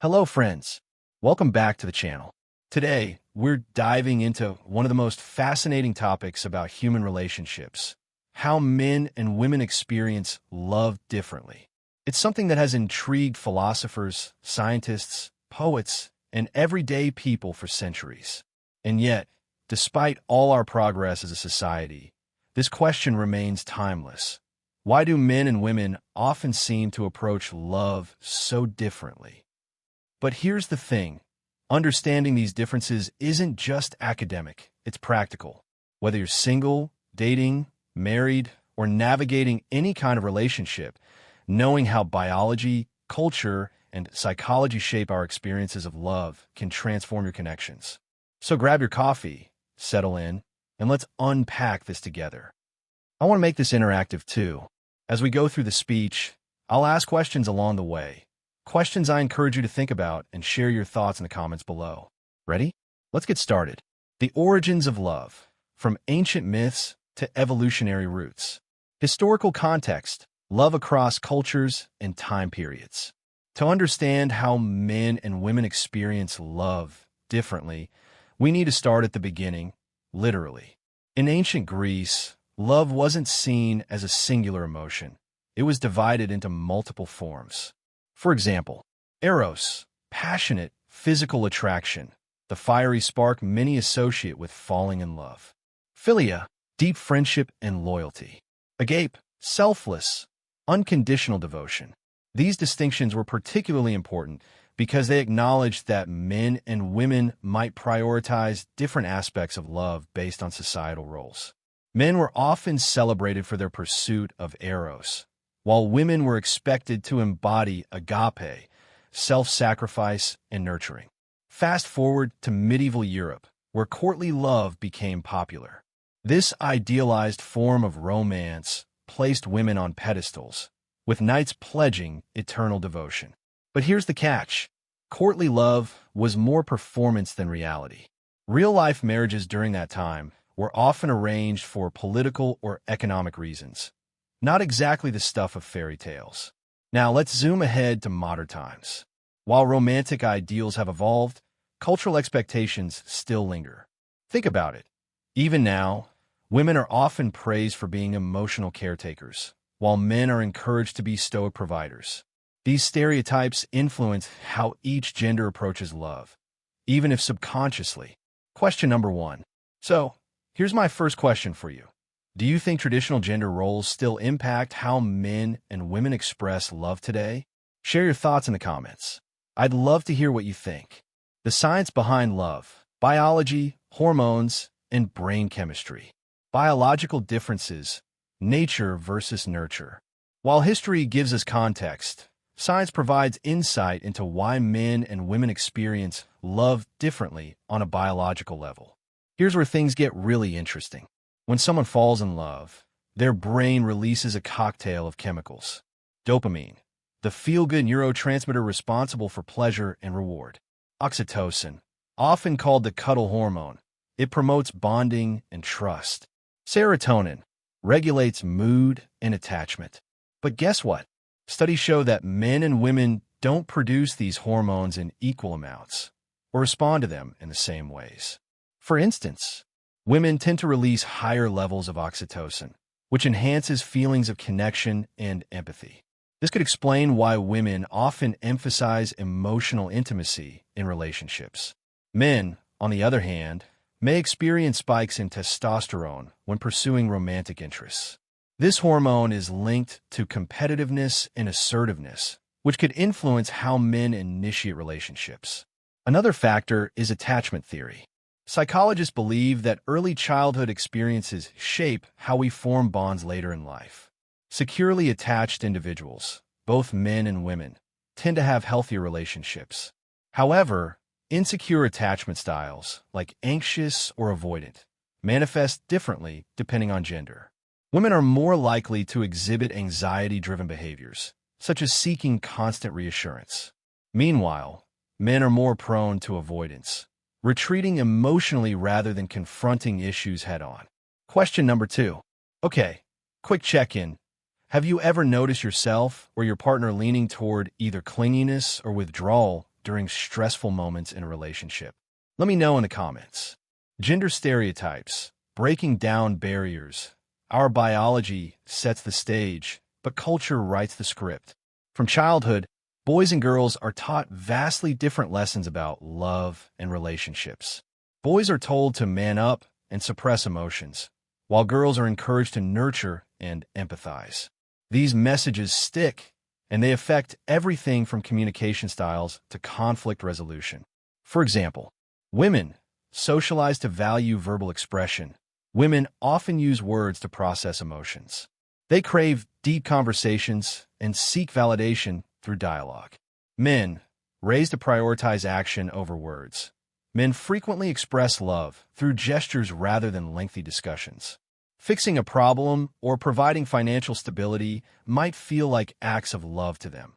Hello, friends. Welcome back to the channel. Today, we're diving into one of the most fascinating topics about human relationships, how men and women experience love differently. It's something that has intrigued philosophers, scientists, poets, and everyday people for centuries. And yet, despite all our progress as a society, this question remains timeless. Why do men and women often seem to approach love so differently? But here's the thing. Understanding these differences isn't just academic, it's practical. Whether you're single, dating, married, or navigating any kind of relationship, knowing how biology, culture, and psychology shape our experiences of love can transform your connections. So grab your coffee, settle in, and let's unpack this together. I want to make this interactive too. As we go through the speech, I'll ask questions along the way. Questions I encourage you to think about and share your thoughts in the comments below. Ready? Let's get started. The origins of love, from ancient myths to evolutionary roots. Historical context, love across cultures and time periods. To understand how men and women experience love differently, we need to start at the beginning, literally. In ancient Greece, love wasn't seen as a singular emotion. It was divided into multiple forms. For example, eros, passionate, physical attraction, the fiery spark many associate with falling in love. Philia, deep friendship and loyalty. Agape, selfless, unconditional devotion. These distinctions were particularly important because they acknowledged that men and women might prioritize different aspects of love based on societal roles. Men were often celebrated for their pursuit of eros, while women were expected to embody agape, self-sacrifice, and nurturing. Fast forward to medieval Europe, where courtly love became popular. This idealized form of romance placed women on pedestals, with knights pledging eternal devotion. But here's the catch. Courtly love was more performance than reality. Real-life marriages during that time were often arranged for political or economic reasons. Not exactly the stuff of fairy tales. Now let's zoom ahead to modern times. While romantic ideals have evolved, cultural expectations still linger. Think about it. Even now, women are often praised for being emotional caretakers, while men are encouraged to be stoic providers. These stereotypes influence how each gender approaches love, even if subconsciously. Question number 1. So, here's my first question for you. Do you think traditional gender roles still impact how men and women express love today? Share your thoughts in the comments. I'd love to hear what you think. The science behind love, biology, hormones, and brain chemistry. Biological differences, nature versus nurture. While history gives us context, science provides insight into why men and women experience love differently on a biological level. Here's where things get really interesting. When someone falls in love, their brain releases a cocktail of chemicals. Dopamine, the feel-good neurotransmitter responsible for pleasure and reward. Oxytocin, often called the cuddle hormone, it promotes bonding and trust. Serotonin, regulates mood and attachment. But guess what? Studies show that men and women don't produce these hormones in equal amounts or respond to them in the same ways. For instance, women tend to release higher levels of oxytocin, which enhances feelings of connection and empathy. This could explain why women often emphasize emotional intimacy in relationships. Men, on the other hand, may experience spikes in testosterone when pursuing romantic interests. This hormone is linked to competitiveness and assertiveness, which could influence how men initiate relationships. Another factor is attachment theory. Psychologists believe that early childhood experiences shape how we form bonds later in life. Securely attached individuals, both men and women, tend to have healthier relationships. However, insecure attachment styles, like anxious or avoidant, manifest differently depending on gender. Women are more likely to exhibit anxiety-driven behaviors, such as seeking constant reassurance. Meanwhile, men are more prone to avoidance, retreating emotionally rather than confronting issues head-on. Question number 2. Okay, quick check-in. Have you ever noticed yourself or your partner leaning toward either clinginess or withdrawal during stressful moments in a relationship? Let me know in the comments. Gender stereotypes, breaking down barriers. Our biology sets the stage, but culture writes the script. From childhood, boys and girls are taught vastly different lessons about love and relationships. Boys are told to man up and suppress emotions, while girls are encouraged to nurture and empathize. These messages stick, and they affect everything from communication styles to conflict resolution. For example, women socialize to value verbal expression. Women often use words to process emotions. They crave deep conversations and seek validation through dialogue. Men, raised to prioritize action over words. Men frequently express love through gestures rather than lengthy discussions. Fixing a problem or providing financial stability might feel like acts of love to them,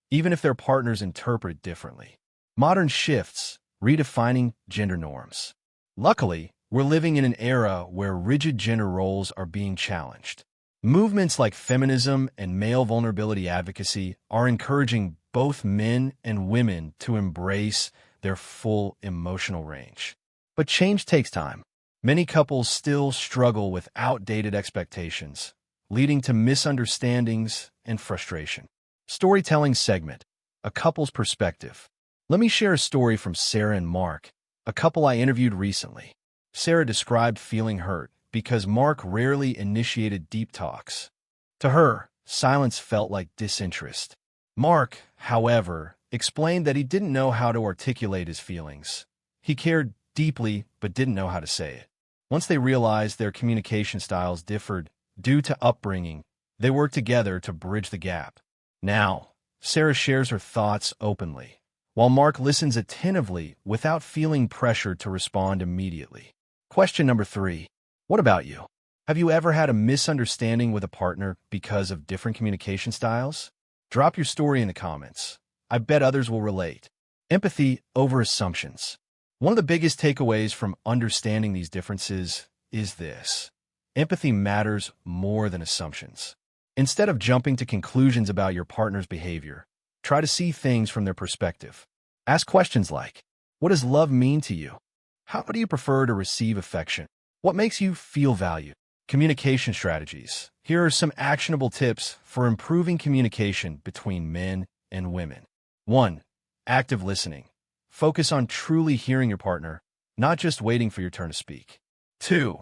even if their partners interpret it differently. Modern shifts, redefining gender norms. Luckily, we're living in an era where rigid gender roles are being challenged. Movements like feminism and male vulnerability advocacy are encouraging both men and women to embrace their full emotional range. But change takes time. Many couples still struggle with outdated expectations, leading to misunderstandings and frustration. Storytelling segment, a couple's perspective. Let me share a story from Sarah and Mark, a couple I interviewed recently. Sarah described feeling hurt because Mark rarely initiated deep talks. To her, silence felt like disinterest. Mark, however, explained that he didn't know how to articulate his feelings. He cared deeply but didn't know how to say it. Once they realized their communication styles differed due to upbringing, they worked together to bridge the gap. Now, Sarah shares her thoughts openly, while Mark listens attentively without feeling pressured to respond immediately. Question number 3. What about you? Have you ever had a misunderstanding with a partner because of different communication styles? Drop your story in the comments. I bet others will relate. Empathy over assumptions. One of the biggest takeaways from understanding these differences is this: empathy matters more than assumptions. Instead of jumping to conclusions about your partner's behavior, try to see things from their perspective. Ask questions like, what does love mean to you? How do you prefer to receive affection? What makes you feel valued? Communication strategies. Here are some actionable tips for improving communication between men and women. 1. Active listening. Focus on truly hearing your partner, not just waiting for your turn to speak. 2.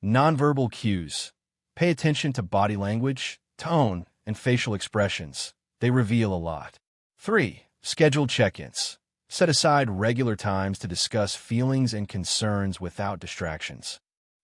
Nonverbal cues. Pay attention to body language, tone, and facial expressions. They reveal a lot. 3. Scheduled check-ins. Set aside regular times to discuss feelings and concerns without distractions.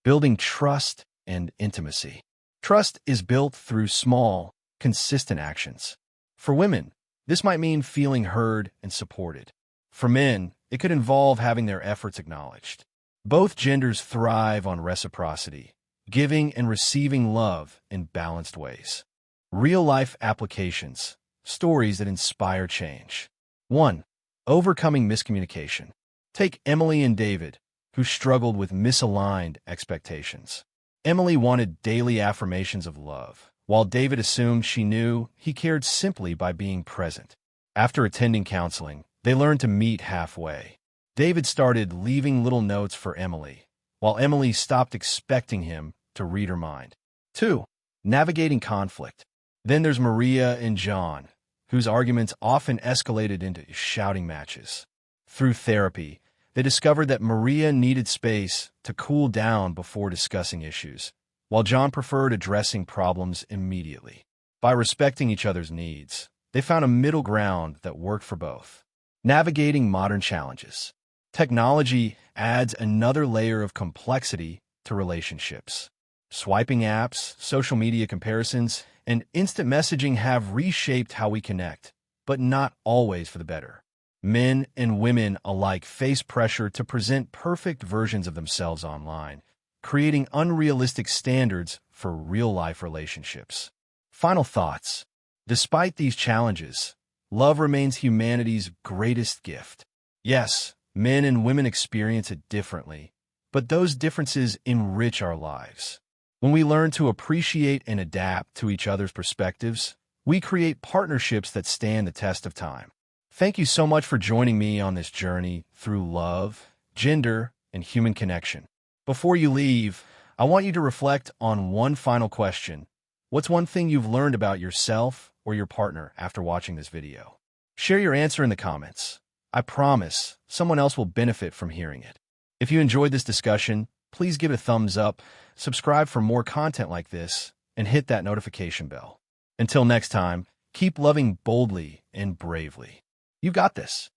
Building trust and intimacy. Trust is built through small, consistent actions. For women, this might mean feeling heard and supported. For men, it could involve having their efforts acknowledged. Both genders thrive on reciprocity, giving and receiving love in balanced ways. Real-life applications, stories that inspire change. 1. Overcoming miscommunication. Take Emily and David, who struggled with misaligned expectations. Emily wanted daily affirmations of love, while David assumed she knew he cared simply by being present. After attending counseling, they learned to meet halfway. David started leaving little notes for Emily, while Emily stopped expecting him to read her mind. 2. Navigating conflict. Then there's Maria and John, whose arguments often escalated into shouting matches. Through therapy, they discovered that Maria needed space to cool down before discussing issues, while John preferred addressing problems immediately. By respecting each other's needs, they found a middle ground that worked for both. Navigating modern challenges. Technology adds another layer of complexity to relationships. Swiping apps, social media comparisons, and instant messaging have reshaped how we connect, but not always for the better. Men and women alike face pressure to present perfect versions of themselves online, creating unrealistic standards for real-life relationships. Final thoughts. Despite these challenges, love remains humanity's greatest gift. Yes, men and women experience it differently, but those differences enrich our lives. When we learn to appreciate and adapt to each other's perspectives, we create partnerships that stand the test of time. Thank you so much for joining me on this journey through love, gender, and human connection. Before you leave, I want you to reflect on one final question. What's one thing you've learned about yourself or your partner after watching this video? Share your answer in the comments. I promise someone else will benefit from hearing it. If you enjoyed this discussion, please give it a thumbs up, subscribe for more content like this, and hit that notification bell. Until next time, keep loving boldly and bravely. You got this.